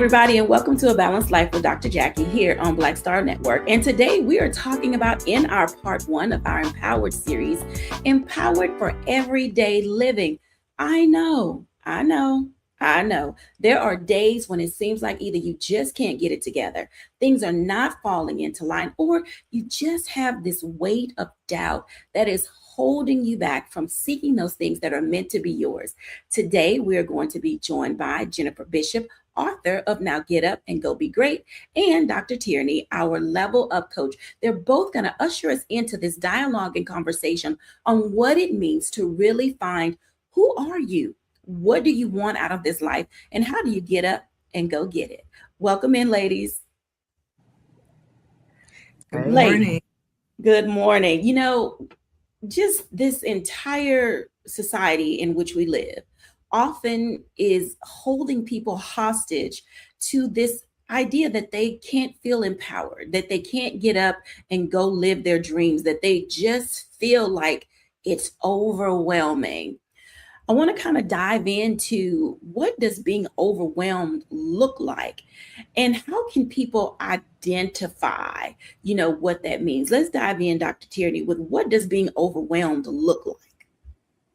everybody, and welcome to A Balanced Life with Dr. Jacquie here on Black Star Network. And today we are talking about, in our part one of our Empowered series, Empowered for Everyday Living. I know. There are days when it seems like either you just can't get it together, things are not falling into line, or you just have this weight of doubt that is holding you back from seeking those things that are meant to be yours. Today, we are going to be joined by Jennifer Bishop, author of Now Get Up and Go Be Great, and Dr. Tierini, our level up coach. They're both going to usher us into this dialogue and conversation on what it means to really find who are you? What do you want out of this life? And how do you get up and go get it? Welcome in, ladies. Good morning. Good morning. Just this entire society in which we live often is holding people hostage to this idea that they can't feel empowered, that they can't get up and go live their dreams, that they just feel like it's overwhelming. I want to kind of dive into what does being overwhelmed look like and how can people identify, what that means. Let's dive in, Dr. Tierney, with what does being overwhelmed look like?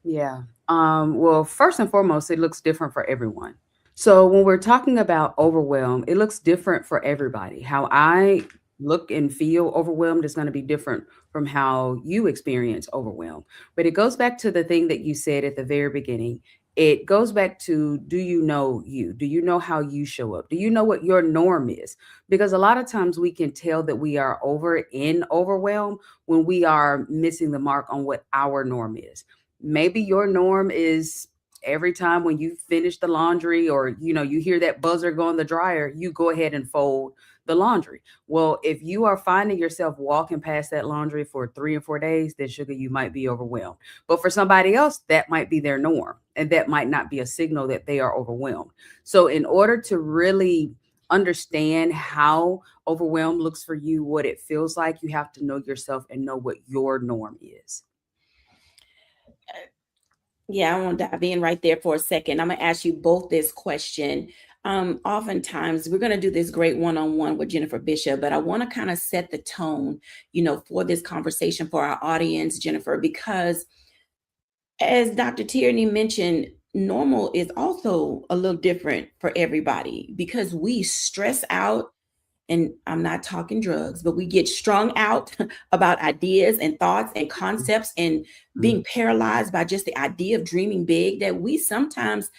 Yeah. Well, first and foremost, it looks different for everyone. So when we're talking about overwhelm, it looks different for everybody. How I look and feel overwhelmed is going to be different from how you experience overwhelm. But it goes back to the thing that you said at the very beginning. It goes back to, do you know you? Do you know how you show up? Do you know what your norm is? Because a lot of times we can tell that we are overwhelmed when we are missing the mark on what our norm is. Maybe your norm is every time when you finish the laundry, or you hear that buzzer go in the dryer, you go ahead and fold the laundry. Well, if you are finding yourself walking past that laundry for 3 or 4 days, then sugar, you might be overwhelmed. But for somebody else, that might be their norm, and that might not be a signal that they are overwhelmed. So in order to really understand how overwhelmed looks for you, what it feels like, you have to know yourself and know what your norm is. Yeah, I want to dive in right there for a second. I'm going to ask you both this question. Oftentimes, we're going to do this great one-on-one with Jennifer Bishop, but I want to kind of set the tone, for this conversation for our audience, Jennifer, because as Dr. Tierney mentioned, normal is also a little different for everybody because we stress out, and I'm not talking drugs, but we get strung out about ideas and thoughts and concepts and being paralyzed by just the idea of dreaming big that we sometimes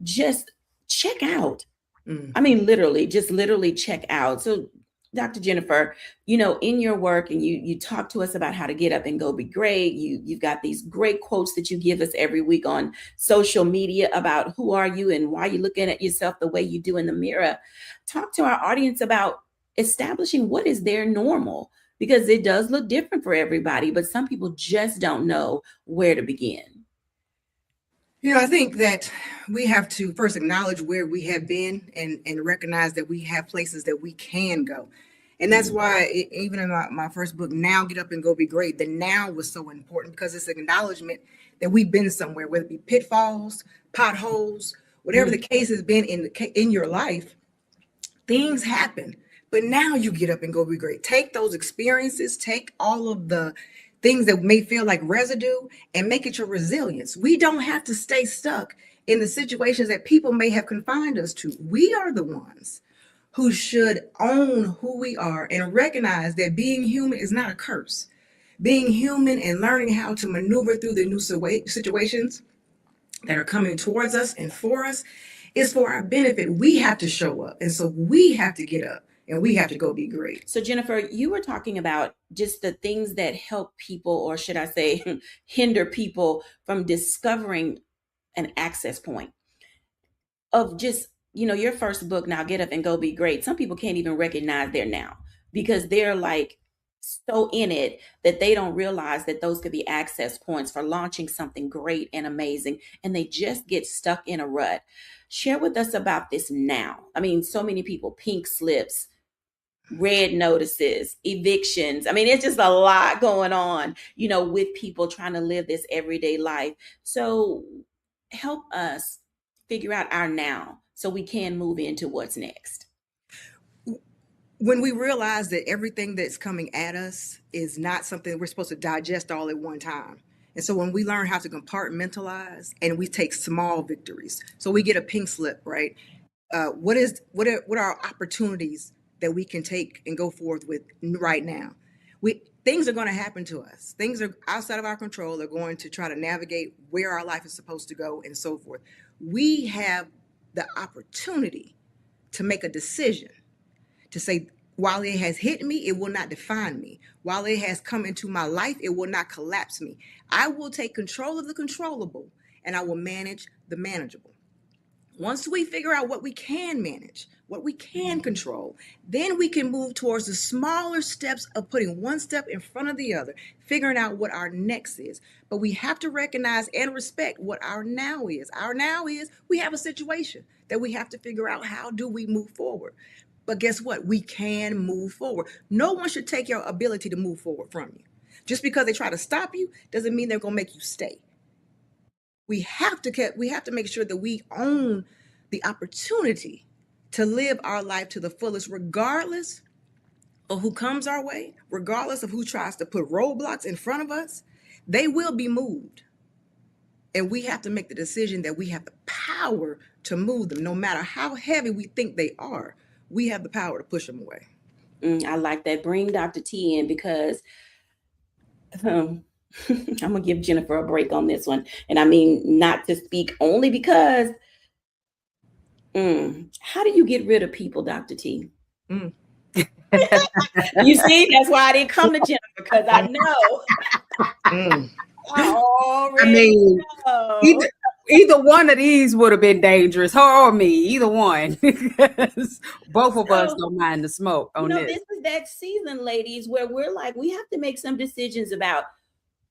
just check out. I mean, literally check out. So, Dr. Jennifer, in your work, and you talk to us about how to get up and go be great. You've got these great quotes that you give us every week on social media about who are you and why you're looking at yourself the way you do in the mirror. Talk to our audience about establishing what is their normal, because it does look different for everybody, but some people just don't know where to begin. I think that we have to first acknowledge where we have been and recognize that we have places that we can go. And that's why even in my first book, Now Get Up and Go Be Great, the now was so important because it's an acknowledgement that we've been somewhere, whether it be pitfalls, potholes, whatever the case has been in your life, things happen. But now you get up and go be great. Take those experiences, take all of the things that may feel like residue and make it your resilience. We don't have to stay stuck in the situations that people may have confined us to. We are the ones who should own who we are and recognize that being human is not a curse. Being human and learning how to maneuver through the new situations that are coming towards us and for us is for our benefit. We have to show up. And so we have to get up and we have to go be great. So, Jennifer, you were talking about just the things that help people, or should I say, hinder people from discovering an access point of just, your first book, Now Get Up and Go Be Great. Some people can't even recognize their now because they're like so in it that they don't realize that those could be access points for launching something great and amazing. And they just get stuck in a rut. Share with us about this now. I mean, so many people, pink slips, red notices, evictions. I mean, it's just a lot going on, with people trying to live this everyday life. So help us figure out our now so we can move into what's next? When we realize that everything that's coming at us is not something we're supposed to digest all at one time. And so when we learn how to compartmentalize and we take small victories, so we get a pink slip, right? What are opportunities that we can take and go forth with right now? We Things are going to happen to us. Things are outside of our control. They're going to try to navigate where our life is supposed to go and so forth. We have the opportunity to make a decision to say, while it has hit me, it will not define me. While it has come into my life, it will not collapse me. I will take control of the controllable and I will manage the manageable. Once we figure out what we can manage, what we can control, then we can move towards the smaller steps of putting one step in front of the other, figuring out what our next is. But we have to recognize and respect what our now is. Our now is we have a situation that we have to figure out, how do we move forward? But guess what? We can move forward. No one should take your ability to move forward from you. Just because they try to stop you doesn't mean they're going to make you stay. We have to make sure that we own the opportunity to live our life to the fullest, regardless of who comes our way, regardless of who tries to put roadblocks in front of us. They will be moved. And we have to make the decision that we have the power to move them. No matter how heavy we think they are, we have the power to push them away. I like that. Bring Dr. T in, because I'm gonna give Jennifer a break on this one. And I mean, not to speak only because how do you get rid of people, Dr. T? Mm. You see, that's why I didn't come to Jennifer, because I know. I already know. Either one of these would have been dangerous, her or me, either one. Both of us don't mind the smoke on this. This is that season, ladies, where we're like, we have to make some decisions about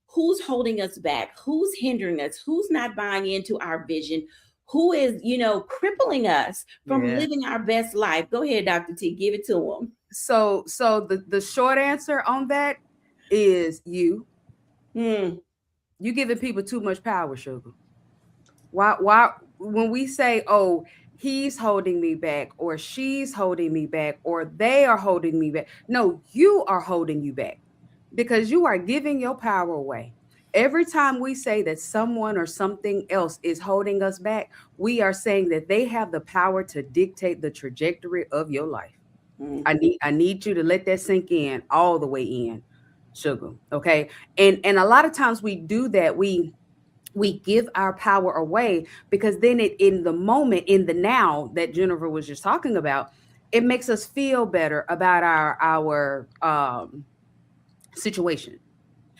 who's holding us back, who's hindering us, who's not buying into our vision, who is, crippling us from living our best life. Go ahead, Dr. T, give it to them. So the short answer on that is you. You giving people too much power, sugar. Why when we say, oh, he's holding me back, or she's holding me back, or they are holding me back? No, you are holding you back, because you are giving your power away. Every time we say that someone or something else is holding us back, we are saying that they have the power to dictate the trajectory of your life. I need you to let that sink in all the way in, sugar. Okay. And a lot of times we do that. We give our power away, because then in the moment, in the now that Jennifer was just talking about, it makes us feel better about our situation.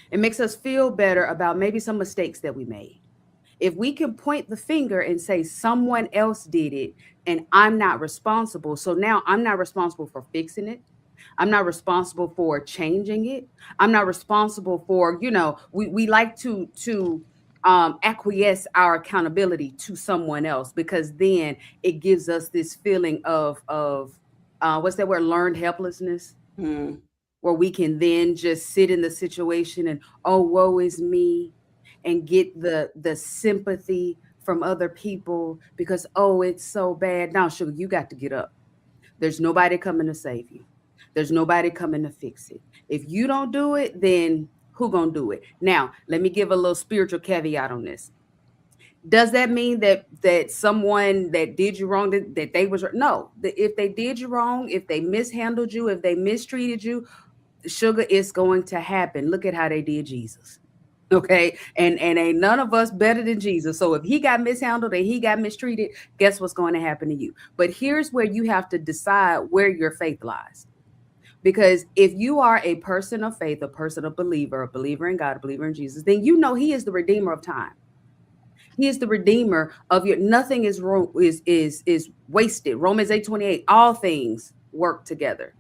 It makes us feel better about maybe some mistakes that we made. If we can point the finger and say someone else did it and I'm not responsible, so now I'm not responsible for fixing it. I'm not responsible for changing it. I'm not responsible for, we like to acquiesce our accountability to someone else, because then it gives us this feeling of what's that word? Learned helplessness. Where we can then just sit in the situation and, oh, woe is me, and get the sympathy from other people, because, oh, it's so bad. Now, sugar, you got to get up. There's nobody coming to save you. There's nobody coming to fix it. If you don't do it, then who gonna do it? Now, let me give a little spiritual caveat on this. Does that mean that someone that did you wrong, that they was no? If they did you wrong, if they mishandled you, if they mistreated you, sugar, it's going to happen. Look at how they did Jesus. Okay. And ain't none of us better than Jesus. So if he got mishandled and he got mistreated, guess what's going to happen to you? But here's where you have to decide where your faith lies. Because if you are a person of faith, a person of believer, a believer in God, a believer in Jesus, then you know he is the redeemer of time. He is the redeemer of your, nothing is wasted. Romans 8:28, all things work together.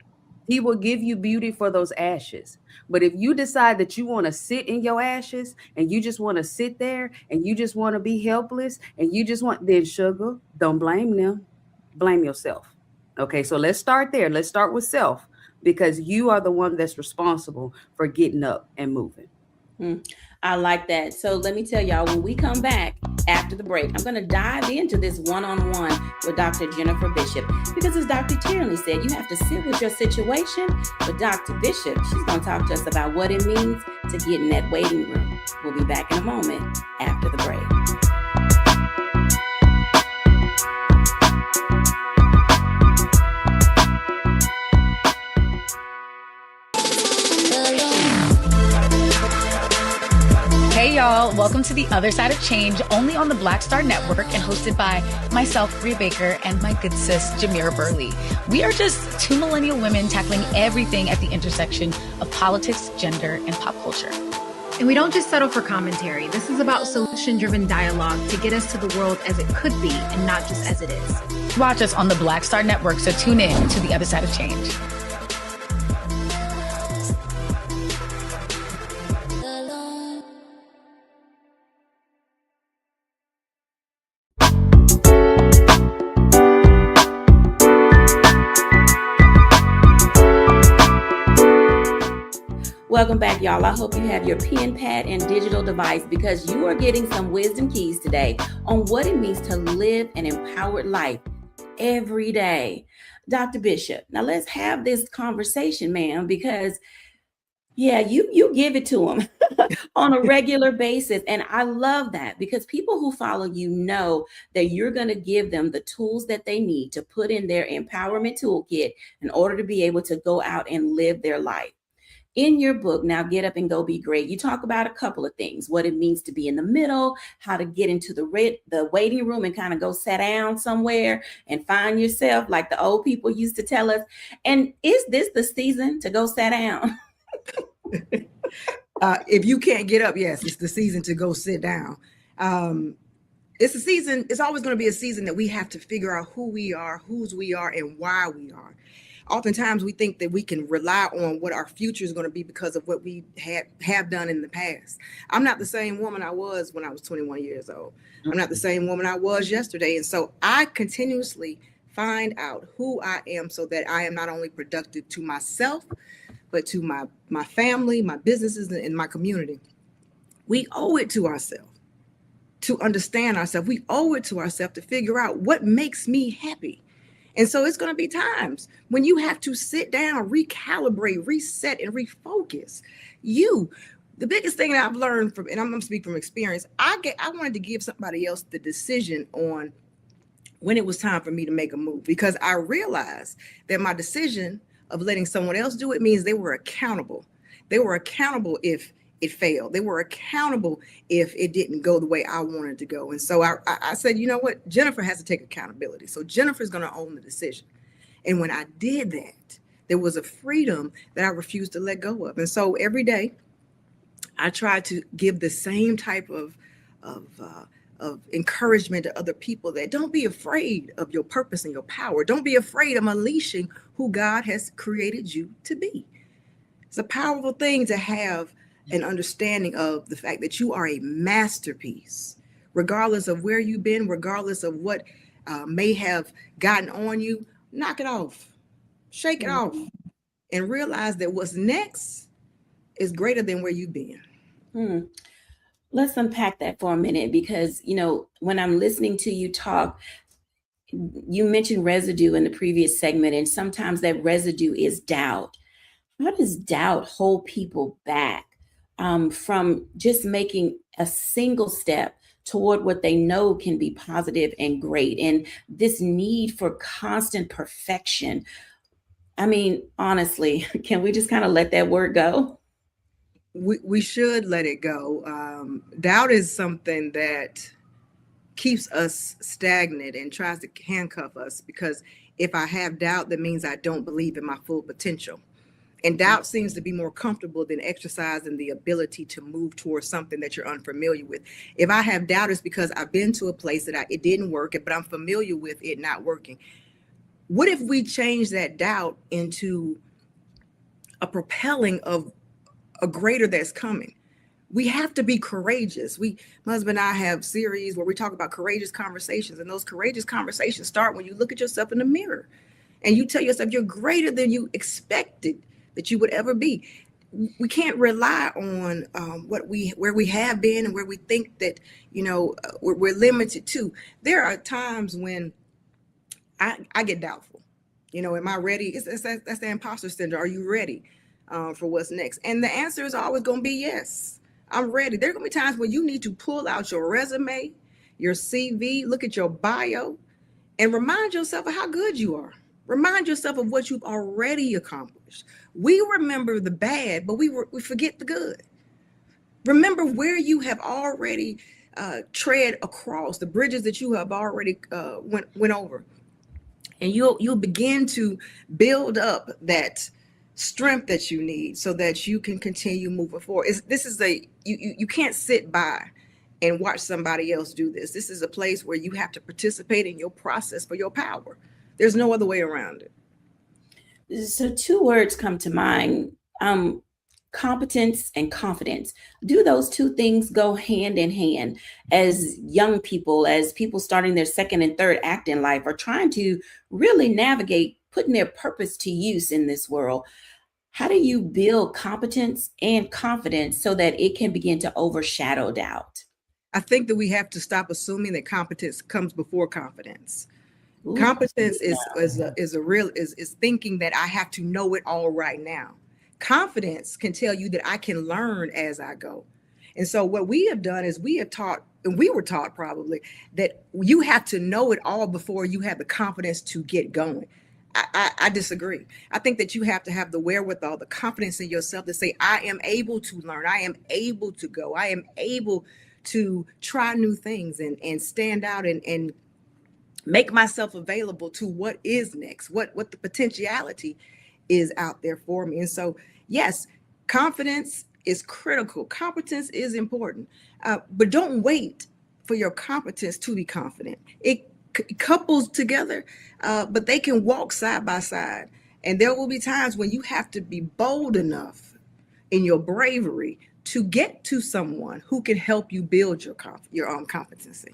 He will give you beauty for those ashes. But if you decide that you want to sit in your ashes and you just want to sit there and you just want to be helpless and you just want, then sugar, don't blame them. Blame yourself. Okay, so let's start there. Let's start with self, because you are the one that's responsible for getting up and moving. I like that. So let me tell y'all, when we come back after the break, I'm going to dive into this one-on-one with Dr. Jennifer Bishop, because as Dr. Tierini said, you have to sit with your situation. But Dr. Bishop, she's going to talk to us about what it means to get in that waiting room. We'll be back in a moment after the break. Hey y'all, welcome to The Other Side of Change, only on the Black Star Network and hosted by myself, Bria Baker, and my good sis, Jamira Burley. We are just two millennial women tackling everything at the intersection of politics, gender, and pop culture. And we don't just settle for commentary. This is about solution-driven dialogue to get us to the world as it could be and not just as it is. Watch us on the Black Star Network, so tune in to The Other Side of Change. Welcome back, y'all. I hope you have your pen, pad, and digital device, because you are getting some wisdom keys today on what it means to live an empowered life every day. Dr. Bishop, now let's have this conversation, ma'am, because you give it to them on a regular basis. And I love that, because people who follow you know that you're going to give them the tools that they need to put in their empowerment toolkit in order to be able to go out and live their life. In your book, Now Get Up and Go Be Great, you talk about a couple of things: what it means to be in the middle, how to get into the waiting room and kind of go sit down somewhere and find yourself, like the old people used to tell us. And is this the season to go sit down? If you can't get up, yes, it's the season to go sit down. It's a season. It's always going to be a season that we have to figure out who we are, whose we are, and why we are. Oftentimes we think that we can rely on what our future is going to be because of what we have done in the past. I'm not the same woman I was when I was 21 years old. I'm not the same woman I was yesterday. And so I continuously find out who I am so that I am not only productive to myself, but to my family, my businesses, and my community. We owe it to ourselves to understand ourselves. We owe it to ourselves to figure out what makes me happy. And so it's going to be times when you have to sit down, recalibrate, reset, and refocus. The biggest thing that I've learned from, and I'm going to speak from experience, I wanted to give somebody else the decision on when it was time for me to make a move, because I realized that my decision of letting someone else do it means they were accountable. They were accountable if it failed. They were accountable if it didn't go the way I wanted to go. And so I said, you know what? Jennifer has to take accountability. So Jennifer's going to own the decision. And when I did that, there was a freedom that I refused to let go of. And so every day I try to give the same type of encouragement to other people, that don't be afraid of your purpose and your power. Don't be afraid of unleashing who God has created you to be. It's a powerful thing to have an understanding of the fact that you are a masterpiece, regardless of where you've been, regardless of what may have gotten on you. Knock it off, shake it off, and realize that what's next is greater than where you've been. Let's unpack that for a minute, because, when I'm listening to you talk, you mentioned residue in the previous segment, and sometimes that residue is doubt. How does doubt hold people back from just making a single step toward what they know can be positive and great, and this need for constant perfection? I mean, honestly, can we just kind of let that word go? We should let it go. Doubt is something that keeps us stagnant and tries to handcuff us, because if I have doubt, that means I don't believe in my full potential. And doubt seems to be more comfortable than exercising the ability to move towards something that you're unfamiliar with. If I have doubt, it's because I've been to a place that it didn't work, but I'm familiar with it not working. What if we change that doubt into a propelling of a greater that's coming? We have to be courageous. My husband and I have series where we talk about courageous conversations, and those courageous conversations start when you look at yourself in the mirror and you tell yourself you're greater than you expected that you would ever be. we can't rely on where we have been and where we think that we're limited to. There are times when I get doubtful. Am I ready? That's the imposter syndrome. Are you ready for what's next? And the answer is always going to be yes. I'm ready. There are going to be times when you need to pull out your resume, your CV, look at your bio, and remind yourself of how good you are. Remind yourself of what you've already accomplished. We remember the bad, but we forget the good. Remember where you have already tread across, the bridges that you have already went over, and you'll begin to build up that strength that you need so that you can continue moving forward. You can't sit by and watch somebody else do this. This is a place where you have to participate in your process for your power. There's no other way around it. So two words come to mind: competence and confidence. Do those two things go hand in hand as young people, as people starting their second and third act in life, are trying to really navigate putting their purpose to use in this world? How do you build competence and confidence so that it can begin to overshadow doubt? I think that we have to stop assuming that competence comes before confidence. Ooh, Competence yeah. is thinking that I have to know it all right now. Confidence can tell you that I can learn as I go. And so what we have done is we have taught, and we were taught probably, that you have to know it all before you have the confidence to get going. I disagree. I think that you have to have the wherewithal, the confidence in yourself to say, I am able to learn. I am able to go. I am able to try new things and stand out and make myself available to what is next, what the potentiality is out there for me. And so, yes, confidence is critical. Competence is important, but don't wait for your competence to be confident. It couples together, but they can walk side by side. And there will be times when you have to be bold enough in your bravery to get to someone who can help you build your competency.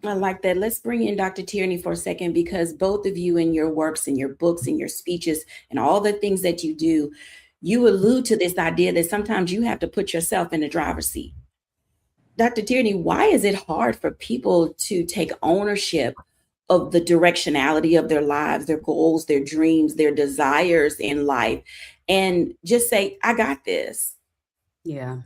I like that. Let's bring in Dr. Tierney for a second, because both of you in your works, in your books, in your speeches, and all the things that you do, you allude to this idea that sometimes you have to put yourself in the driver's seat. Dr. Tierney, why is it hard for people to take ownership of the directionality of their lives, their goals, their dreams, their desires in life, and just say, I got this? Yeah.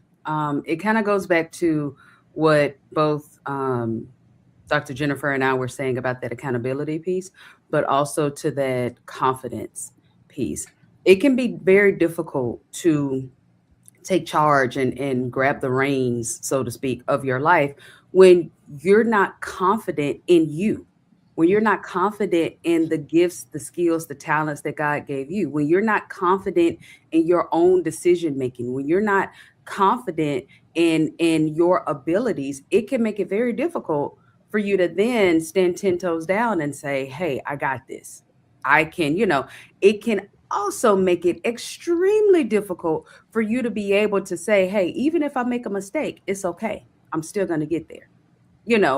It kind of goes back to what both Dr. Jennifer and I were saying about that accountability piece, but also to that confidence piece. It can be very difficult to take charge and grab the reins, so to speak, of your life when you're not confident in you, when you're not confident in the gifts, the skills, the talents that God gave you, when you're not confident in your own decision making, when you're not confident in your abilities, it can make it very difficult for you to then stand 10 toes down and say, hey, I got this. I can, it can also make it extremely difficult for you to be able to say, hey, even if I make a mistake, it's okay. I'm still going to get there.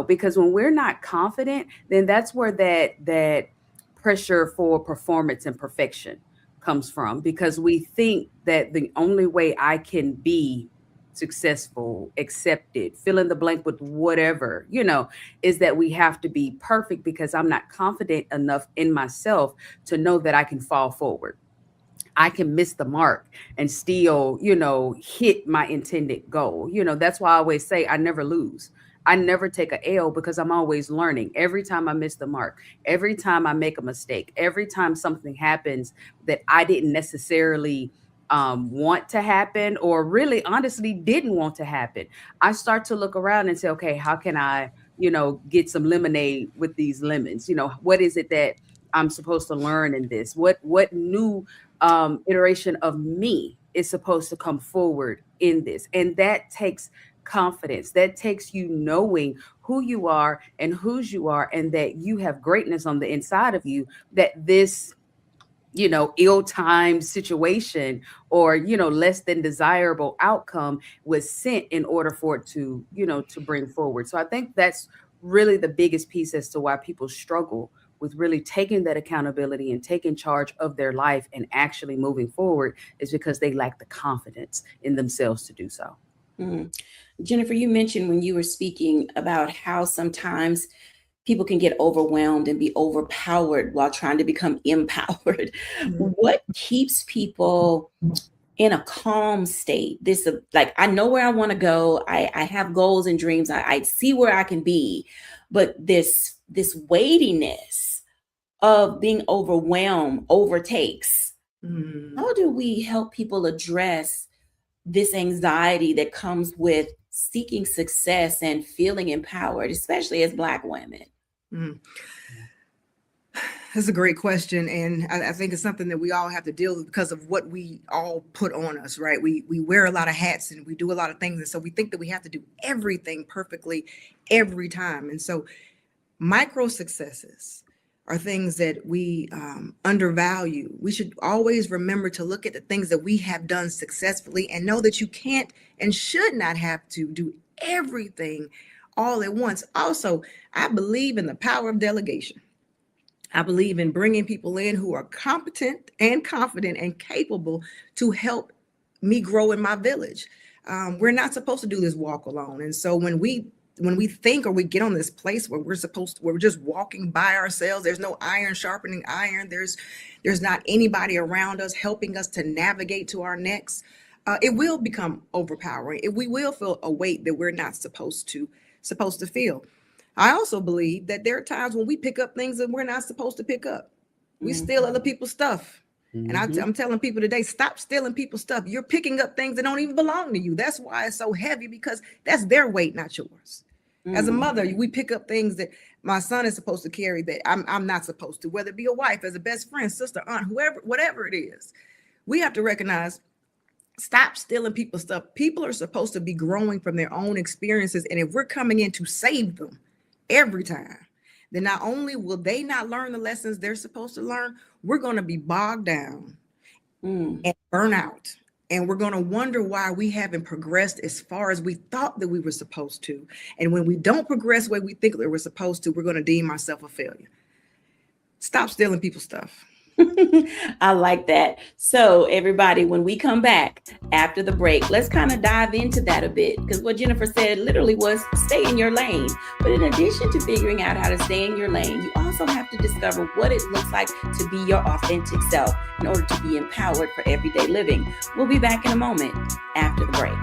Because when we're not confident, then that's where that pressure for performance and perfection comes from, because we think that the only way I can be successful, accepted, fill in the blank with whatever, is that we have to be perfect, because I'm not confident enough in myself to know that I can fall forward. I can miss the mark and still, hit my intended goal. That's why I always say I never lose. I never take a L, because I'm always learning. Every time I miss the mark, every time I make a mistake, every time something happens that I didn't necessarily want to happen, or really honestly didn't want to happen, I start to look around and say, okay, how can I, get some lemonade with these lemons? What is it that I'm supposed to learn in this? What new iteration of me is supposed to come forward in this? And that takes confidence. That takes you knowing who you are and whose you are, and that you have greatness on the inside of you, that this ill-timed situation or less than desirable outcome was sent in order for it to bring forward. So I think that's really the biggest piece as to why people struggle with really taking that accountability and taking charge of their life and actually moving forward is because they lack the confidence in themselves to do so. Mm. Jennifer, you mentioned when you were speaking about how sometimes people can get overwhelmed and be overpowered while trying to become empowered. What keeps people in a calm state? This, like, I know where I want to go. I have goals and dreams. I see where I can be, but this weightiness of being overwhelmed overtakes. How do we help people address this anxiety that comes with seeking success and feeling empowered, especially as Black women? That's a great question. And I think it's something that we all have to deal with because of what we all put on us, right? We wear a lot of hats and we do a lot of things. And so we think that we have to do everything perfectly every time. And so micro successes are things that we undervalue. We should always remember to look at the things that we have done successfully and know that you can't and should not have to do everything all at once. Also, I believe in the power of delegation. I believe in bringing people in who are competent and confident and capable to help me grow in my village. We're not supposed to do this walk alone. And so when we think or we get on this place where we're just walking by ourselves, there's no iron sharpening iron, there's not anybody around us helping us to navigate to our next, it will become overpowering. We will feel a weight that we're not supposed to feel. I also believe that there are times when we pick up things that we're not supposed to pick up. We steal other people's stuff. And I'm telling people today, stop stealing people's stuff. You're picking up things that don't even belong to you. That's why it's so heavy, because that's their weight, not yours. As a mother, we pick up things that my son is supposed to carry that I'm not supposed to, whether it be a wife, as a best friend, sister, aunt, whoever, whatever it is. We have to recognize, stop stealing people's stuff. People are supposed to be growing from their own experiences. And if we're coming in to save them every time, then not only will they not learn the lessons they're supposed to learn, we're going to be bogged down and burn out. And we're going to wonder why we haven't progressed as far as we thought that we were supposed to. And when we don't progress the way we think that we're supposed to, we're going to deem ourselves a failure. Stop stealing people's stuff. I like that. So everybody, when we come back after the break, let's kind of dive into that a bit, because what Jennifer said literally was stay in your lane. But in addition to figuring out how to stay in your lane, you also have to discover what it looks like to be your authentic self in order to be empowered for everyday living. We'll be back in a moment after the break.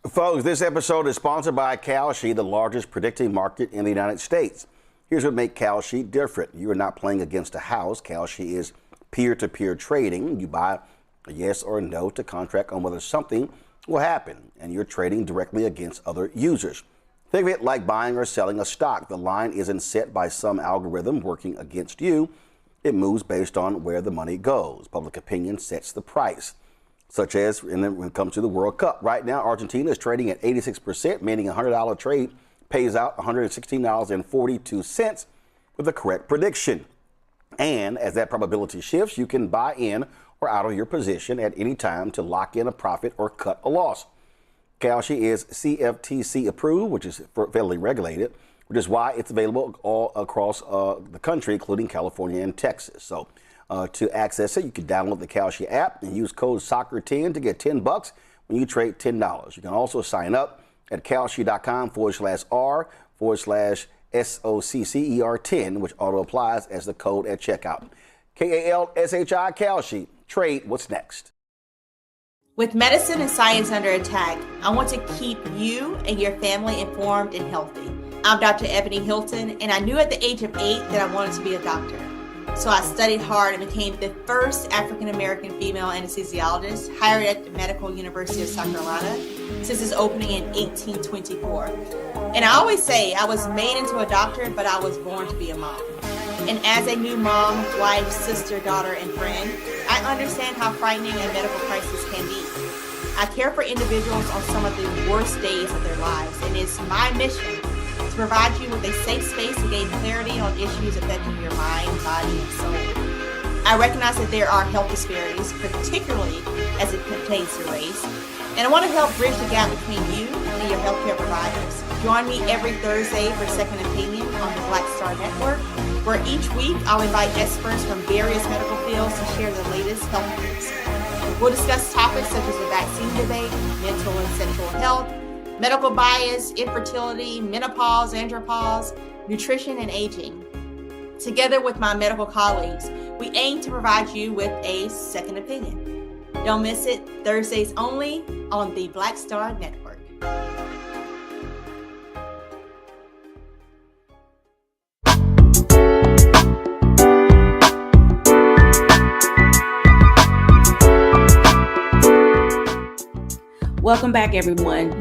Folks, this episode is sponsored by Kalshi, the largest predicting market in the United States. Here's what makes Kalshi different. You are not playing against a house. Kalshi is peer-to-peer trading. You buy a yes or a no to contract on whether something will happen, and you're trading directly against other users. Think of it like buying or selling a stock. The line isn't set by some algorithm working against you. It moves based on where the money goes. Public opinion sets the price. Such as when it comes to the World Cup. Right now, Argentina is trading at 86%, meaning a $100 trade pays out $116.42 with the correct prediction. And as that probability shifts, you can buy in or out of your position at any time to lock in a profit or cut a loss. Kalshi is CFTC approved, which is federally regulated, which is why it's available all across the country, including California and Texas. So to access it, you can download the Kalshi app and use code SOCCER10 to get $10 when you trade $10. You can also sign up at kalshi.com/R/SOCCER10, which auto applies as the code at checkout. KALSHI Kalshi. Trade what's next. With medicine and science under attack, I want to keep you and your family informed and healthy. I'm Dr. Ebony Hilton, and I knew at the age of 8 that I wanted to be a doctor. So I studied hard and became the first African-American female anesthesiologist hired at the Medical University of South Carolina since its opening in 1824. And I always say I was made into a doctor, but I was born to be a mom. And as a new mom, wife, sister, daughter, and friend, I understand how frightening a medical crisis can be. I care for individuals on some of the worst days of their lives, and it's my mission to provide you with a safe space to gain clarity on issues affecting your mind, body, and soul. I recognize that there are health disparities, particularly as it pertains to race, and I want to help bridge the gap between you and your healthcare providers. Join me every Thursday for Second Opinion on the Black Star Network, where each week I'll invite experts from various medical fields to share the latest health news. We'll discuss topics such as the vaccine debate, mental and sexual health, medical bias, infertility, menopause, andropause, nutrition, and aging. Together with my medical colleagues, we aim to provide you with a second opinion. Don't miss it, Thursdays only on the Black Star Network. Welcome back, everyone.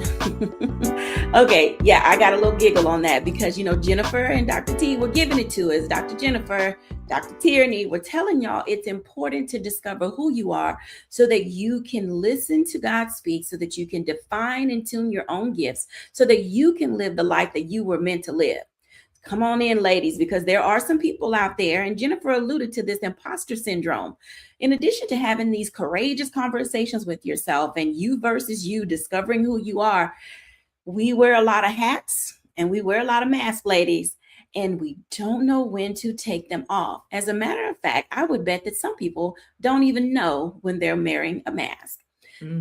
Okay, yeah, I got a little giggle on that because, Jennifer and Dr. T were giving it to us. Dr. Jennifer, Dr. Tierini, we're telling y'all it's important to discover who you are so that you can listen to God speak, so that you can define and tune your own gifts, so that you can live the life that you were meant to live. Come on in, ladies, because there are some people out there, and Jennifer alluded to this imposter syndrome. In addition to having these courageous conversations with yourself and you versus you, discovering who you are, we wear a lot of hats and we wear a lot of masks, ladies, and we don't know when to take them off. As a matter of fact, I would bet that some people don't even know when they're wearing a mask.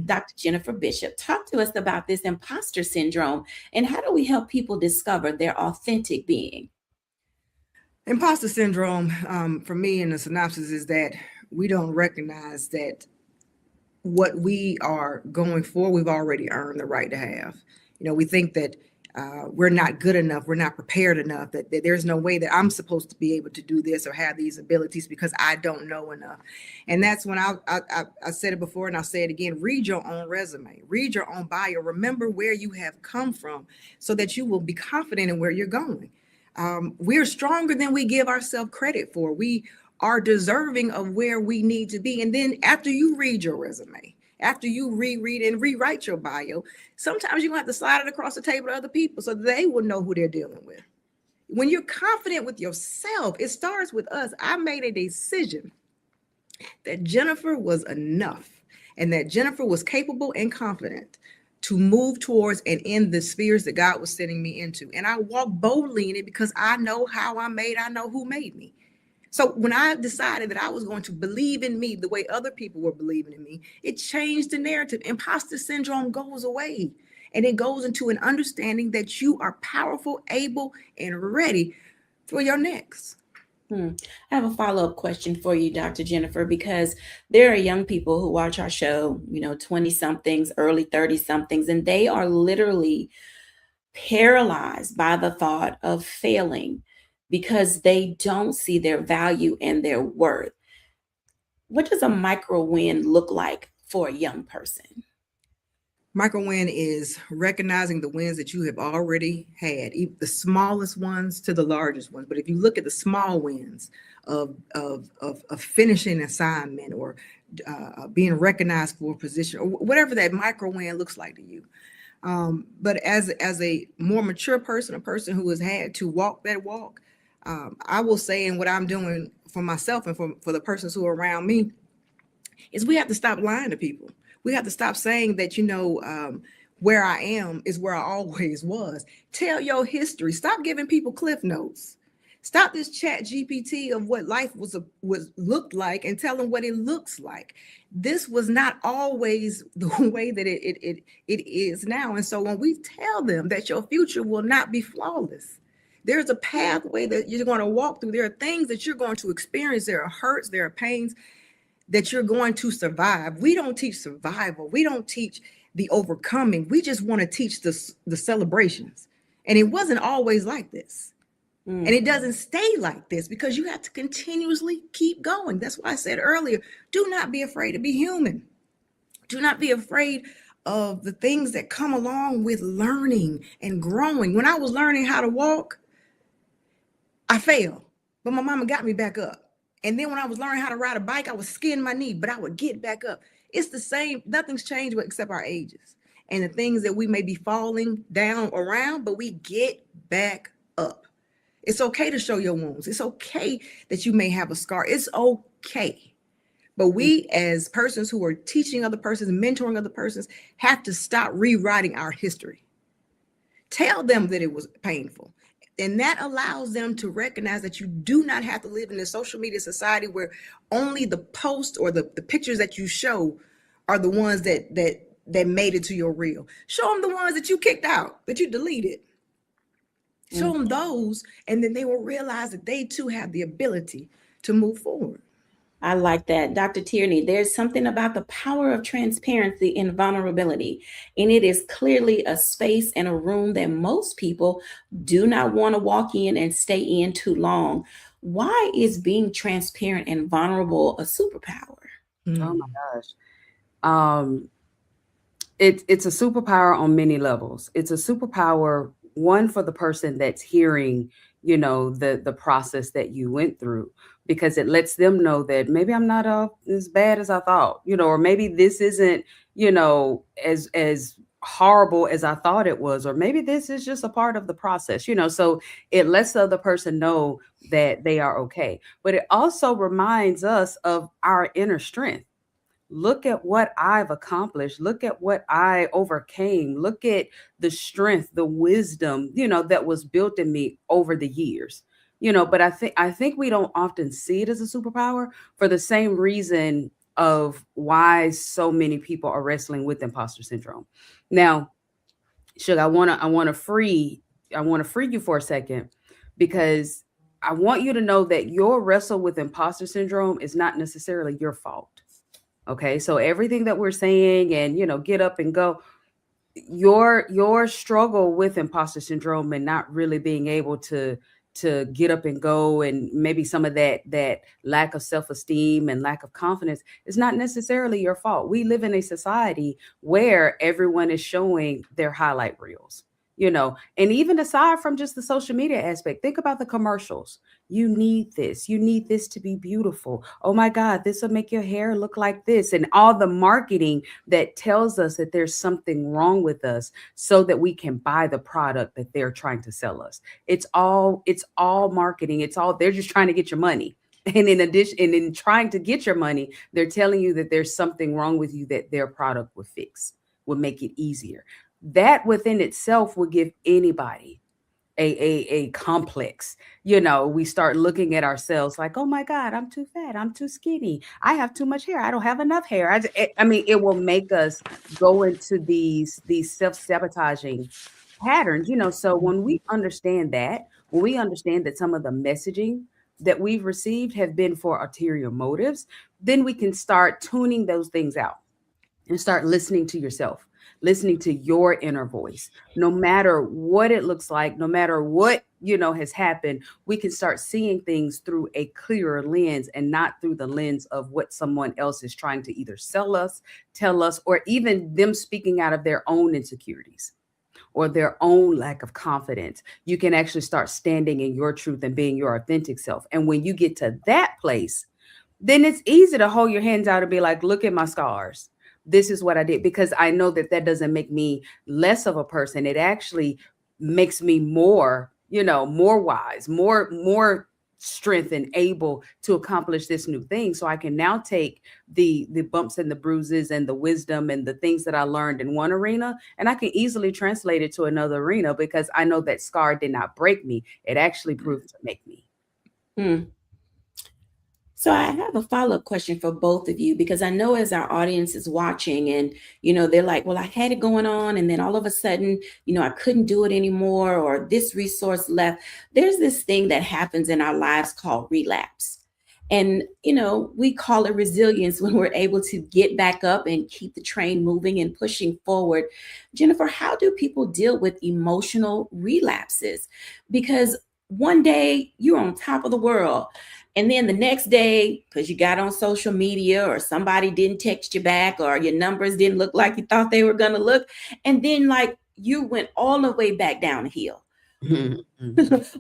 Dr. Jennifer Bishop, talk to us about this imposter syndrome and how do we help people discover their authentic being? Imposter syndrome, for me, in the synopsis, is that we don't recognize that what we are going for, we've already earned the right to have. We think that we're not good enough, we're not prepared enough, that there's no way that I'm supposed to be able to do this or have these abilities because I don't know enough. And that's when I said it before and I'll say it again, read your own resume, read your own bio, remember where you have come from so that you will be confident in where you're going. We're stronger than we give ourselves credit for. We are deserving of where we need to be. And then after you read your resume, after you reread and rewrite your bio, sometimes you're going to have to slide it across the table to other people so they will know who they're dealing with. When you're confident with yourself, it starts with us. I made a decision that Jennifer was enough and that Jennifer was capable and confident to move towards and in the spheres that God was sending me into. And I walk boldly in it because I know how I'm made. I know who made me. So when I decided that I was going to believe in me the way other people were believing in me, it changed the narrative. Imposter syndrome goes away. And it goes into an understanding that you are powerful, able, and ready for your next. I have a follow-up question for you, Dr. Jennifer, because there are young people who watch our show, 20-somethings, early 30-somethings, and they are literally paralyzed by the thought of failing because they don't see their value and their worth. What does a micro win look like for a young person? Micro win is recognizing the wins that you have already had, the smallest ones to the largest ones. But if you look at the small wins of finishing an assignment or being recognized for a position or whatever that micro win looks like to you. But as a more mature person, a person who has had to walk that walk, I will say, and what I'm doing for myself and for the persons who are around me, is we have to stop lying to people. We have to stop saying that, where I am is where I always was. Tell your history. Stop giving people cliff notes. Stop this chat GPT of what life was looked like and tell them what it looks like. This was not always the way that it is now. And so when we tell them that your future will not be flawless, there's a pathway that you're going to walk through. There are things that you're going to experience. There are hurts, there are pains that you're going to survive. We don't teach survival. We don't teach the overcoming. We just want to teach the celebrations. And it wasn't always like this. And it doesn't stay like this because you have to continuously keep going. That's why I said earlier, do not be afraid to be human. Do not be afraid of the things that come along with learning and growing. When I was learning how to walk, I failed, but my mama got me back up. And then when I was learning how to ride a bike, I would skin my knee, but I would get back up. It's the same. Nothing's changed except our ages and the things that we may be falling down around, but we get back up. It's okay to show your wounds. It's okay that you may have a scar. It's okay. But we, as persons who are teaching other persons, mentoring other persons, have to stop rewriting our history. Tell them that it was painful. And that allows them to recognize that you do not have to live in a social media society where only the posts or the pictures that you show are the ones that made it to your reel. Show them the ones that you kicked out, that you deleted. Show them those, and then they will realize that they too have the ability to move forward. I like that. Dr. Tierini, there's something about the power of transparency and vulnerability. And it is clearly a space and a room that most people do not want to walk in and stay in too long. Why is being transparent and vulnerable a superpower? Oh my gosh. It's a superpower on many levels. It's a superpower, one, for the person that's hearing, the process that you went through, because it lets them know that maybe I'm not as bad as I thought, or maybe this isn't, as horrible as I thought it was, or maybe this is just a part of the process, so it lets the other person know that they are okay. But it also reminds us of our inner strength. Look at what I've accomplished. Look at what I overcame. Look at the strength, the wisdom, that was built in me over the years. But I think we don't often see it as a superpower for the same reason of why so many people are wrestling with imposter syndrome. Now, Suge, I want to free you for a second, because I want you to know that your wrestle with imposter syndrome is not necessarily your fault. Okay, so everything that we're saying and, get up and go, your struggle with imposter syndrome and not really being able to get up and go, and maybe some of that lack of self-esteem and lack of confidence is not necessarily your fault. We live in a society where everyone is showing their highlight reels. And even aside from just the social media aspect, think about the commercials. You need this. You need this to be beautiful. Oh my God, this will make your hair look like this. And all the marketing that tells us that there's something wrong with us so that we can buy the product that they're trying to sell us. It's all marketing. They're just trying to get your money. And in trying to get your money, they're telling you that there's something wrong with you that their product would fix, would make it easier. That within itself will give anybody a complex. We start looking at ourselves like, oh my God, I'm too fat. I'm too skinny. I have too much hair. I don't have enough hair. I mean, it will make us go into these self-sabotaging patterns, So when we understand that some of the messaging that we've received have been for ulterior motives, then we can start tuning those things out and start listening to yourself, listening to your inner voice. No matter what it looks like, no matter what, has happened, we can start seeing things through a clearer lens and not through the lens of what someone else is trying to either sell us, tell us, or even them speaking out of their own insecurities or their own lack of confidence. You can actually start standing in your truth and being your authentic self. And when you get to that place, then it's easy to hold your hands out and be like, look at my scars. This is what I did, because I know that doesn't make me less of a person. It actually makes me more, more wise, more strength and able to accomplish this new thing. So I can now take the bumps and the bruises and the wisdom and the things that I learned in one arena, and I can easily translate it to another arena, because I know that scar did not break me. It actually proved to make me. So I have a follow-up question for both of you, because I know as our audience is watching and, they're like, well, I had it going on and then all of a sudden, I couldn't do it anymore, or this resource left. There's this thing that happens in our lives called relapse. And, we call it resilience when we're able to get back up and keep the train moving and pushing forward. Jennifer, how do people deal with emotional relapses? Because one day you're on top of the world, and then the next day, because you got on social media or somebody didn't text you back or your numbers didn't look like you thought they were going to look. And then like you went all the way back down the hill.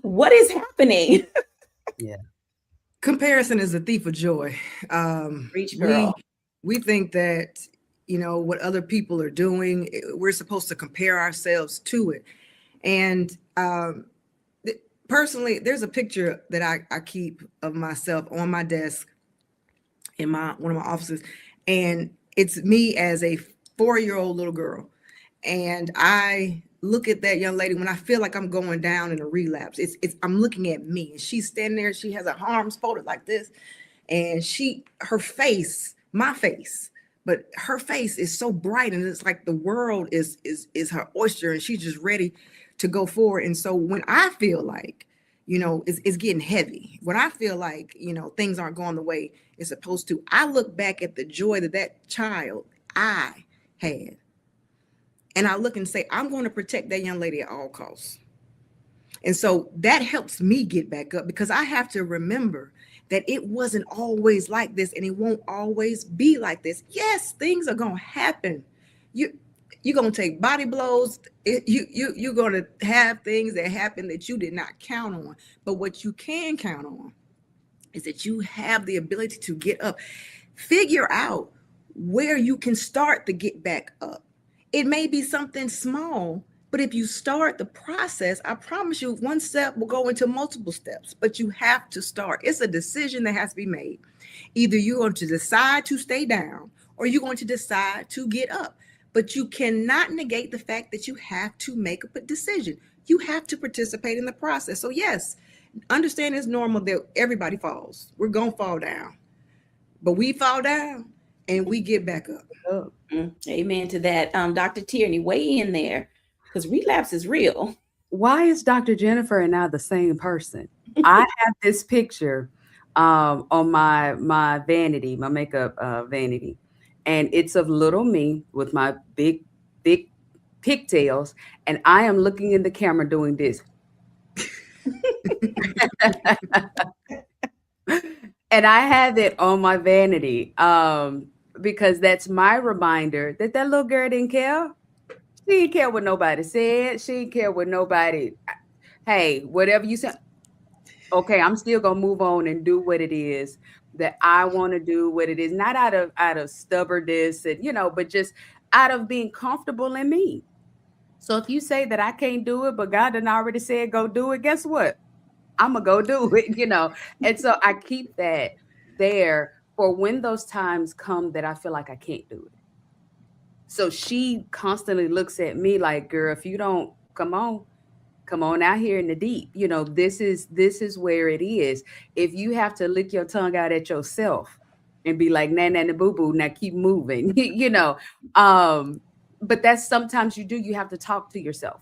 What is happening? Yeah. Comparison is a thief of joy. Preach, girl. We think that, what other people are doing, we're supposed to compare ourselves to it. And personally, there's a picture that I keep of myself on my desk in one of my offices, and it's me as a 4-year-old little girl. And I look at that young lady when I feel like I'm going down in a relapse. I'm looking at me, and she's standing there. She has her arms folded like this, and her face, my face, but her face is so bright, and it's like the world is her oyster, and she's just ready to go forward. And so when I feel like, it's getting heavy, when I feel like, things aren't going the way it's supposed to, I look back at the joy that child I had. And I look and say, I'm going to protect that young lady at all costs. And so that helps me get back up, because I have to remember that it wasn't always like this, and it won't always be like this. Yes, things are going to happen. You're going to take body blows. You're going to have things that happen that you did not count on. But what you can count on is that you have the ability to get up. Figure out where you can start to get back up. It may be something small, but if you start the process, I promise you, one step will go into multiple steps, but you have to start. It's a decision that has to be made. Either you're going to decide to stay down, or you're going to decide to get up. But you cannot negate the fact that you have to make a decision. You have to participate in the process. So yes, understand it's normal that everybody falls. We're going to fall down, but we fall down and we get back up. Amen to that. Dr. Tierini, weigh in there, because relapse is real. Why is Dr. Jennifer and I the same person? I have this picture on my vanity, my makeup vanity, and it's of little me with my big pigtails, and I am looking in the camera doing this. And I have it on my vanity because that's my reminder that little girl didn't care. She didn't care what nobody said. She didn't care what nobody. Hey, whatever you said. Okay, I'm still gonna move on and do what it is that I want to do. What it is, not out of stubbornness and but just out of being comfortable in me. So if you say that I can't do it, but God done already said go do it, guess what? I'm gonna go do it, And so I keep that there for when those times come that I feel like I can't do it. So she constantly looks at me like, girl, if you don't come on out here in the deep, this is where it is. If you have to lick your tongue out at yourself and be like, nah, boo boo, now keep moving, but that's sometimes you do, you have to talk to yourself.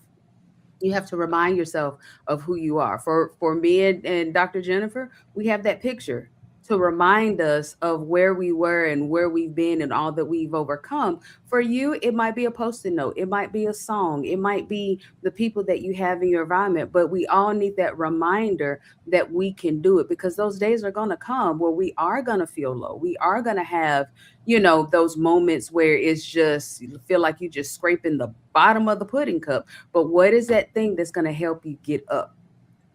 You have to remind yourself of who you are. For me and Dr. Jennifer, we have that picture to remind us of where we were and where we've been and all that we've overcome. For you, it might be a Post-it note. It might be a song. It might be the people that you have in your environment. But we all need that reminder that we can do it, because those days are going to come where we are going to feel low. We are going to have, those moments where it's just, you feel like you're just scraping the bottom of the pudding cup. But what is that thing that's going to help you get up?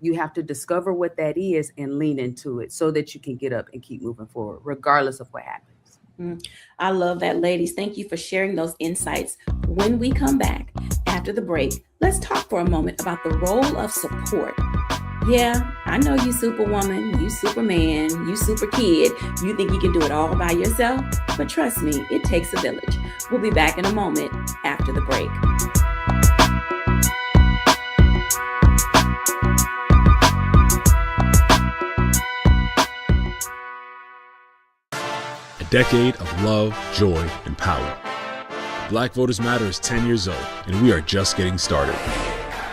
You have to discover what that is and lean into it so that you can get up and keep moving forward, regardless of what happens. I love that, ladies. Thank you for sharing those insights. When we come back after the break, let's talk for a moment about the role of support. Yeah, I know you superwoman, you superman, you super kid. You think you can do it all by yourself, but trust me, it takes a village. We'll be back in a moment after the break. Decade of love, joy, and power. Black Voters Matter is 10 years old, and we are just getting started.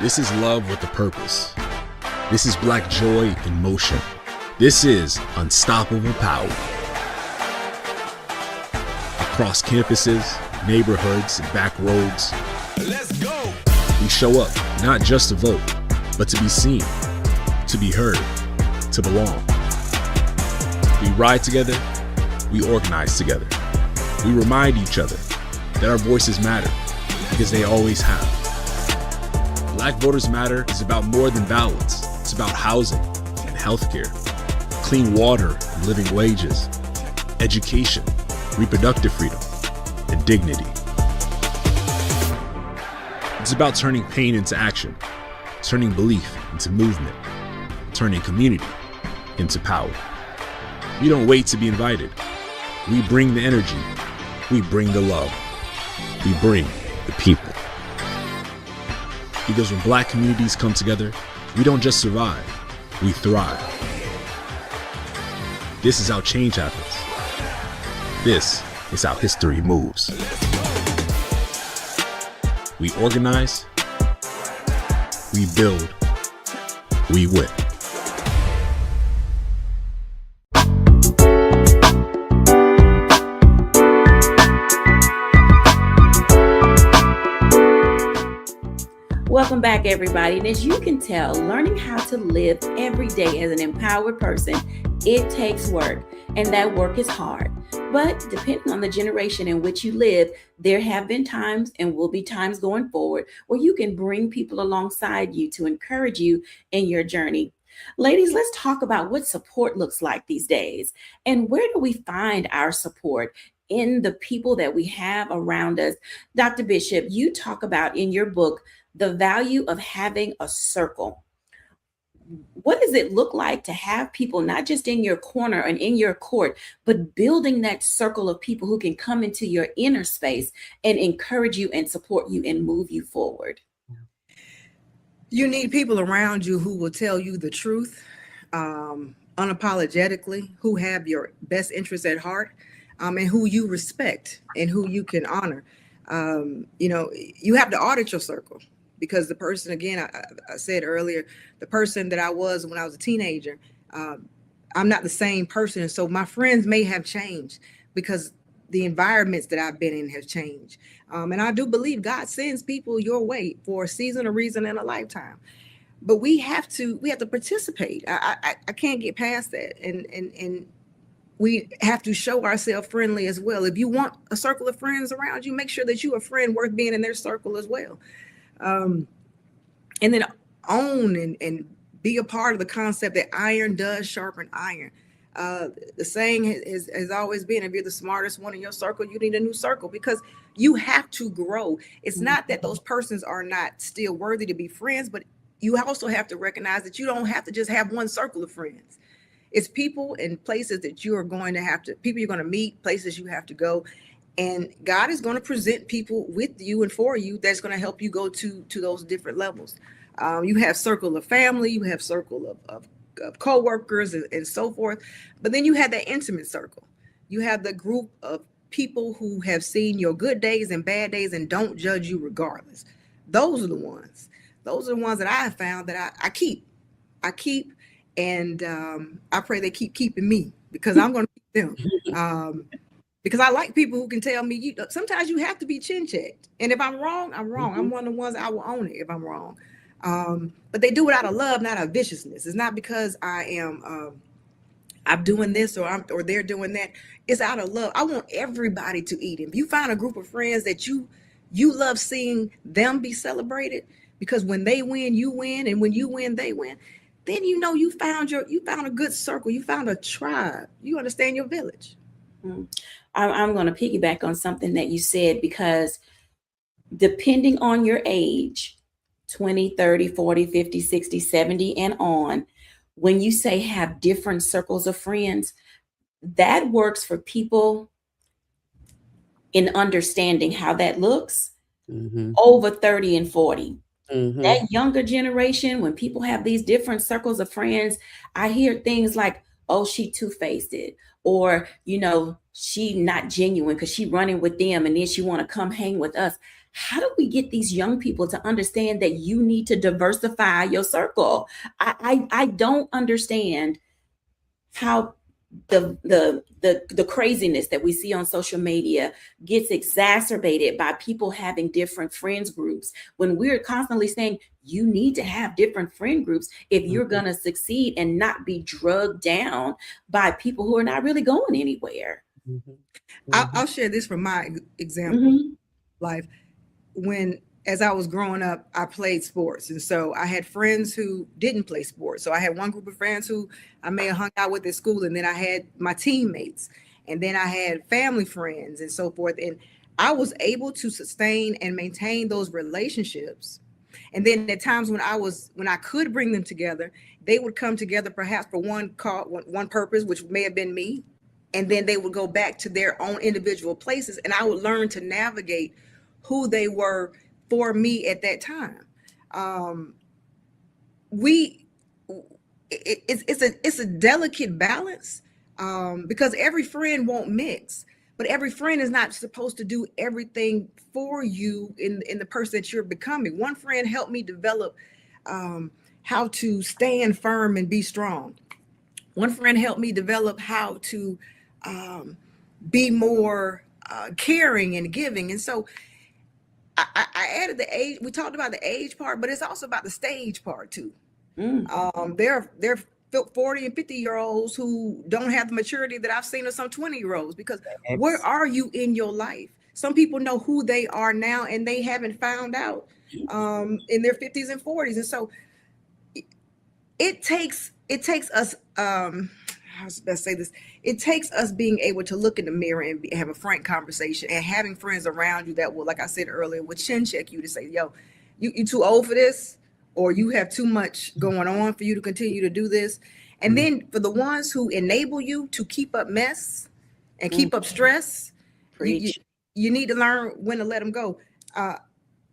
This is love with a purpose. This is Black joy in motion. This is unstoppable power. Across campuses, neighborhoods, and back roads, let's go! We show up not just to vote, but to be seen, to be heard, to belong. We ride together. We organize together. We remind each other that our voices matter, because they always have. Black Voters Matter is about more than ballots. It's about housing and healthcare, clean water and living wages, education, reproductive freedom, and dignity. It's about turning pain into action, turning belief into movement, turning community into power. We don't wait to be invited. We bring the energy. We bring the love. We bring the people. Because when Black communities come together, we don't just survive, we thrive. This is how change happens. This is how history moves. We organize, we build, we win. Welcome back, everybody. And as you can tell, learning how to live every day as an empowered person, it takes work, and that work is hard. But depending on the generation in which you live, there have been times and will be times going forward where you can bring people alongside you to encourage you in your journey. Ladies, let's talk about what support looks like these days, and where do we find our support in the people that we have around us. Dr. Bishop, you talk about in your book the value of having a circle. What does it look like to have people not just in your corner and in your court, but building that circle of people who can come into your inner space and encourage you and support you and move you forward? You need people around you who will tell you the truth, unapologetically, who have your best interests at heart, and who you respect and who you can honor. You have to audit your circle, because the person, again, I said earlier, the person that I was when I was a teenager, I'm not the same person. So my friends may have changed because the environments that I've been in have changed. And I do believe God sends people your way for a season, a reason, and a lifetime. But we have to participate. I can't get past that. And we have to show ourselves friendly as well. If you want a circle of friends around you, make sure that you're a friend worth being in their circle as well. And then own and be a part of the concept that iron does sharpen iron. The saying has always been, if you're the smartest one in your circle, you need a new circle, because you have to grow. It's not that those persons are not still worthy to be friends, but you also have to recognize that you don't have to just have one circle of friends. It's people and places that you are going to have to, people you're going to meet, places you have to go. And God is going to present people with you and for you that's going to help you go to those different levels. You have circle of family, you have circle of co-workers and so forth. But then you have that intimate circle. You have the group of people who have seen your good days and bad days and don't judge you regardless. Those are the ones. Those are the ones that I have found that I keep. And I pray they keep keeping me, because I'm going to keep them. Because I like people who can tell me, sometimes you have to be chin checked. And if I'm wrong, I'm wrong. I'm one of the ones I will own it if I'm wrong. But they do it out of love, not out of viciousness. It's not because I'm doing this or they're doing that. It's out of love. I want everybody to eat. If you find a group of friends that you love seeing them be celebrated, because when they win, you win, and when you win, they win. Then you found a good circle. You found a tribe. You understand your village. I'm going to piggyback on something that you said, because depending on your age, 20, 30, 40, 50, 60, 70, and on, when you say have different circles of friends, that works for people in understanding how that looks over 30 and 40. That younger generation, when people have these different circles of friends, I hear things like, oh, she two-faced it, or, she not genuine because she running with them and then she want to come hang with us. How do we get these young people to understand that you need to diversify your circle? I don't understand how the craziness that we see on social media gets exacerbated by people having different friends groups, when we're constantly saying you need to have different friend groups if you're going to succeed and not be drugged down by people who are not really going anywhere. I'll share this from my example life. As I was growing up, I played sports. And so I had friends who didn't play sports. So I had one group of friends who I may have hung out with at school. And then I had my teammates. And then I had family friends and so forth. And I was able to sustain and maintain those relationships And then at times when I could bring them together, they would come together perhaps for one purpose, which may have been me. And then they would go back to their own individual places, and I would learn to navigate who they were for me at that time. It's a delicate balance, because every friend won't mix, but every friend is not supposed to do everything for you in the person that you're becoming. One friend helped me develop how to stand firm and be strong. One friend helped me develop how to be more caring and giving. And so I added the age. We talked about the age part, but it's also about the stage part too. There are 40 and 50-year-olds who don't have the maturity that I've seen of some 20-year-olds, because where are you in your life? Some people know who they are now and they haven't found out in their 50s and 40s. And so it takes us, how should I say this? It takes us being able to look in the mirror and have a frank conversation, and having friends around you that will, like I said earlier, will chin check you to say, yo, you too old for this, or you have too much going on for you to continue to do this. And then for the ones who enable you to keep up mess and keep up stress, you need to learn when to let them go. I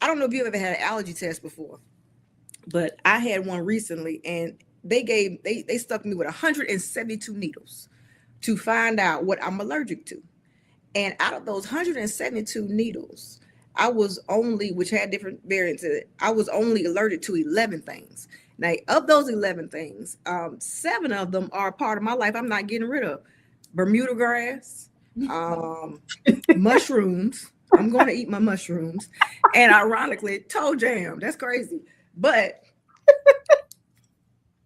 don't know if you've ever had an allergy test before, but I had one recently, and they stuck me with 172 needles to find out what I'm allergic to. And out of those 172 needles, I was only, which had different variants in it, I was only allergic to 11 things. Now, of those 11 things, 7 of them are a part of my life I'm not getting rid of. Bermuda grass, mushrooms. I'm going to eat my mushrooms. And ironically, toe jam. That's crazy. But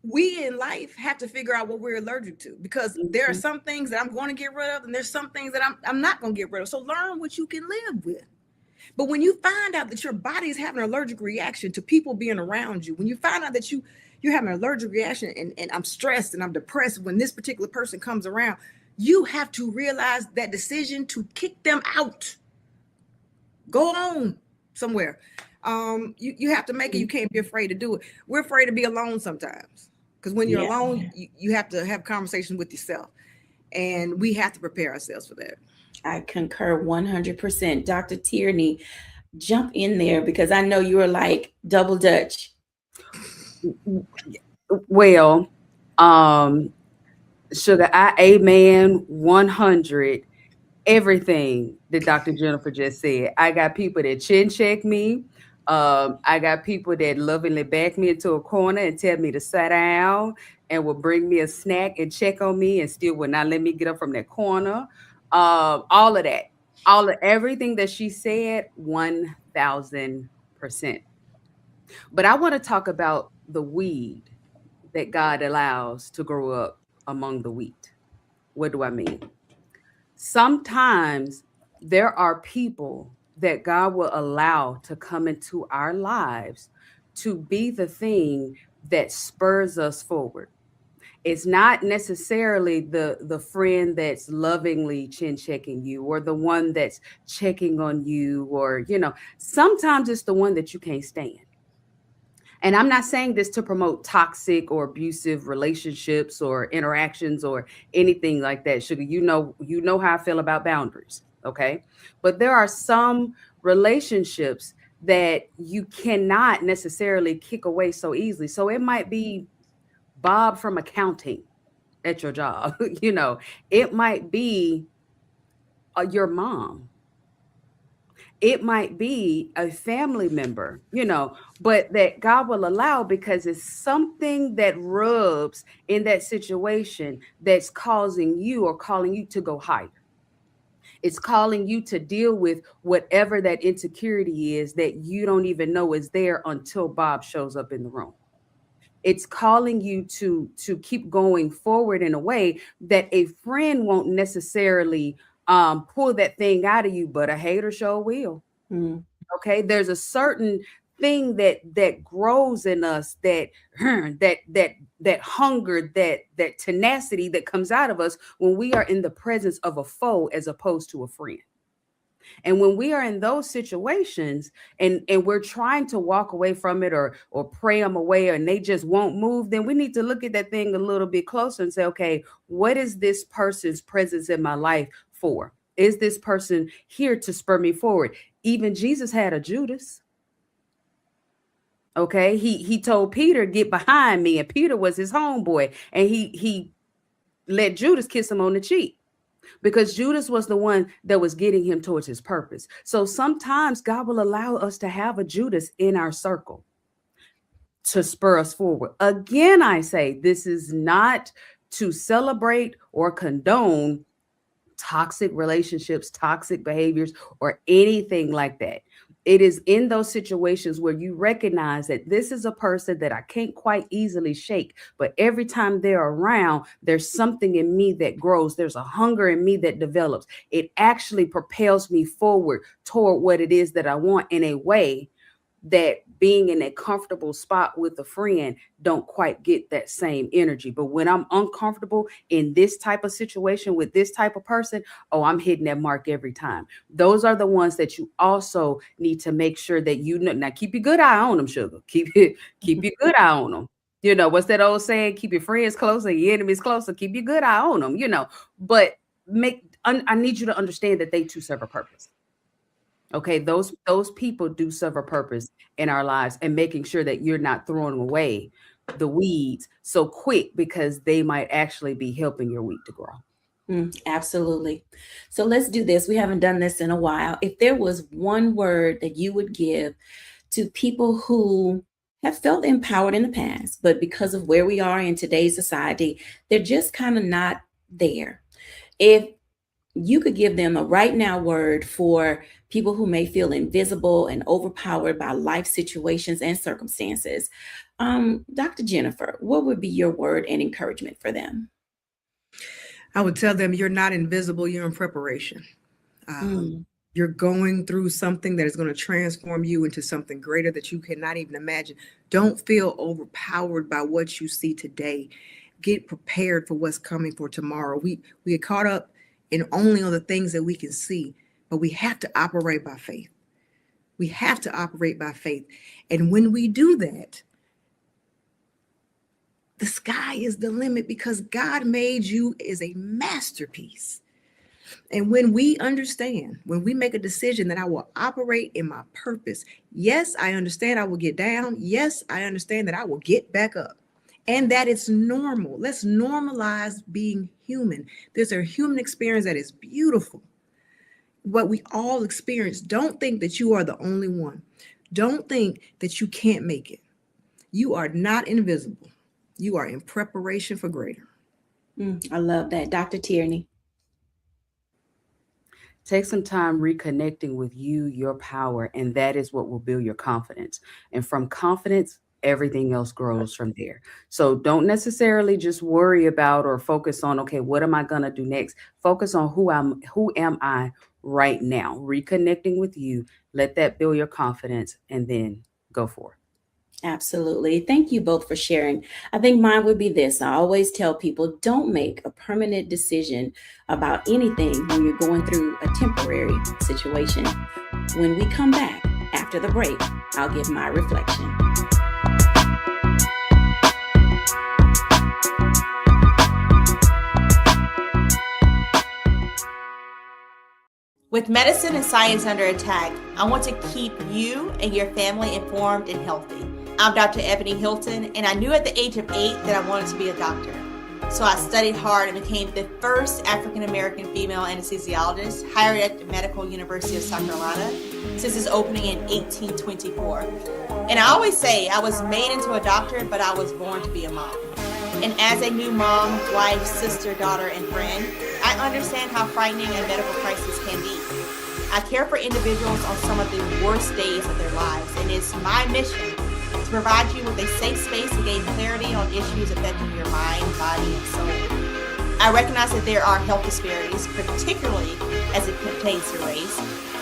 we in life have to figure out what we're allergic to, because there are some things that I'm going to get rid of, and there's some things that I'm not going to get rid of. So learn what you can live with. But when you find out that your body is having an allergic reaction to people being around you, when you find out that you're having an allergic reaction, and I'm stressed and I'm depressed when this particular person comes around, you have to realize that decision to kick them out. Go on somewhere. You have to make it. You can't be afraid to do it. We're afraid to be alone sometimes, because when you're alone, you have to have conversations with yourself, and we have to prepare ourselves for that. I concur 100%. Dr. Tierini, jump in there, because I know you are like double Dutch. Well, Sugar, I amen 100 everything that Dr. Jennifer just said. I got people that chin check me. I got people that lovingly back me into a corner and tell me to sit down, and will bring me a snack and check on me, and still will not let me get up from that corner. All of that, everything that she said, 1000%. But I want to talk about the weed that God allows to grow up among the wheat. What do I mean? Sometimes there are people that God will allow to come into our lives to be the thing that spurs us forward. It's not necessarily the friend that's lovingly chin checking you, or the one that's checking on you, or, sometimes it's the one that you can't stand. And I'm not saying this to promote toxic or abusive relationships or interactions or anything like that. Sugar, you know how I feel about boundaries. Okay. But there are some relationships that you cannot necessarily kick away so easily. So it might be Bob from accounting at your job. It might be your mom. It might be a family member, but that God will allow, because it's something that rubs in that situation that's causing you or calling you to go higher. It's calling you to deal with whatever that insecurity is that you don't even know is there until Bob shows up in the room. It's calling you to keep going forward in a way that a friend won't necessarily pull that thing out of you, but a hater sure will. Okay, there's a certain thing that grows in us, that hunger, that tenacity that comes out of us when we are in the presence of a foe as opposed to a friend. And when we are in those situations and we're trying to walk away from it or pray them away and they just won't move, then we need to look at that thing a little bit closer and say, okay, what is this person's presence in my life for? Is this person here to spur me forward? Even Jesus had a Judas. Okay, he told Peter, get behind me, and Peter was his homeboy, and he let Judas kiss him on the cheek because Judas was the one that was getting him towards his purpose. So sometimes God will allow us to have a Judas in our circle to spur us forward. Again, I say this is not to celebrate or condone toxic relationships, toxic behaviors, or anything like that. It is in those situations where you recognize that this is a person that I can't quite easily shake, but every time they're around, there's something in me that grows. There's a hunger in me that develops. It actually propels me forward toward what it is that I want in a way that being in a comfortable spot with a friend don't quite get that same energy. But when I'm uncomfortable in this type of situation with this type of person, oh, I'm hitting that mark every time. Those are the ones that you also need to make sure that you know. Now, keep your good eye on them, sugar. Keep your good eye on them. You know, what's that old saying? Keep your friends closer, your enemies closer. Keep your good eye on them, you know. But I need you to understand that they too serve a purpose. Okay, those people do serve a purpose in our lives, and making sure that you're not throwing away the weeds so quick because they might actually be helping your wheat to grow. Absolutely. So let's do this. We haven't done this in a while. If there was one word that you would give to people who have felt empowered in the past, but because of where we are in today's society, they're just kind of not there. If you could give them a right now word for people who may feel invisible and overpowered by life situations and circumstances, Dr. Jennifer, what would be your word and encouragement for them? I would tell them you're not invisible, you're in preparation. You're going through something that is going to transform you into something greater that you cannot even imagine. Don't feel overpowered by what you see today. Get prepared for what's coming for tomorrow. We get caught up in only on the things that we can see, but we have to operate by faith. We have to operate by faith. And when we do that, the sky is the limit because God made you as a masterpiece. And when we understand, when we make a decision that I will operate in my purpose, yes, I understand I will get down. Yes, I understand that I will get back up. And that it's normal. Let's normalize being human. There's a human experience that is beautiful. What we all experience. Don't think that you are the only one. Don't think that you can't make it. You are not invisible. You are in preparation for greater. I love that. Dr. Tierini. Take some time reconnecting with you, your power, and that is what will build your confidence. And from confidence, everything else grows from there. So don't necessarily just worry about or focus on, okay, what am I going to do next? Focus on who am I right now? Reconnecting with you, let that build your confidence, and then go for it. Absolutely. Thank you both for sharing. I think mine would be this. I always tell people, don't make a permanent decision about anything when you're going through a temporary situation. When we come back after the break, I'll give my reflection. With medicine and science under attack, I want to keep you and your family informed and healthy. I'm Dr. Ebony Hilton, and I knew at the age of 8 that I wanted to be a doctor. So I studied hard and became the first African-American female anesthesiologist hired at the Medical University of South Carolina since its opening in 1824. And I always say I was made into a doctor, but I was born to be a mom. And as a new mom, wife, sister, daughter, and friend, I understand how frightening a medical crisis can be. I care for individuals on some of the worst days of their lives, and it's my mission to provide you with a safe space to gain clarity on issues affecting your mind, body, and soul. I recognize that there are health disparities, particularly as it pertains to race,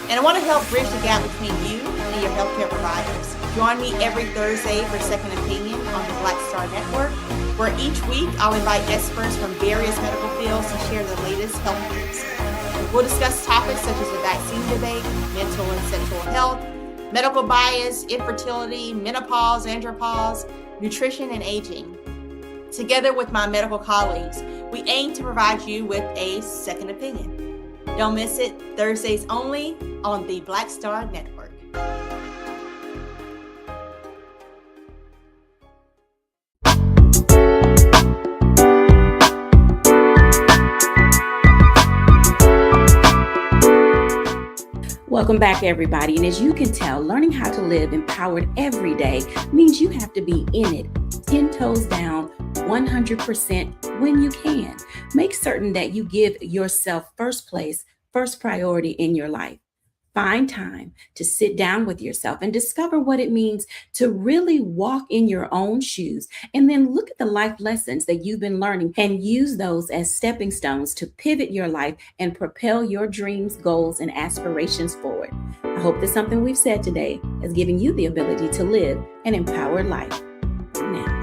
and I want to help bridge the gap between you and your healthcare providers. Join me every Thursday for Second Opinion on the Black Star Network, where each week I'll invite experts from various medical fields to share the latest health news. We'll discuss topics such as the vaccine debate, mental and sexual health, medical bias, infertility, menopause, andropause, nutrition, and aging. Together with my medical colleagues, we aim to provide you with a second opinion. Don't miss it, Thursdays only on the Black Star Network. Welcome back, everybody. And as you can tell, learning how to live empowered every day means you have to be in it, 10 toes down, 100% when you can. Make certain that you give yourself first place, first priority in your life. Find time to sit down with yourself and discover what it means to really walk in your own shoes, and then look at the life lessons that you've been learning and use those as stepping stones to pivot your life and propel your dreams, goals, and aspirations forward. I hope that something we've said today has given you the ability to live an empowered life. Now.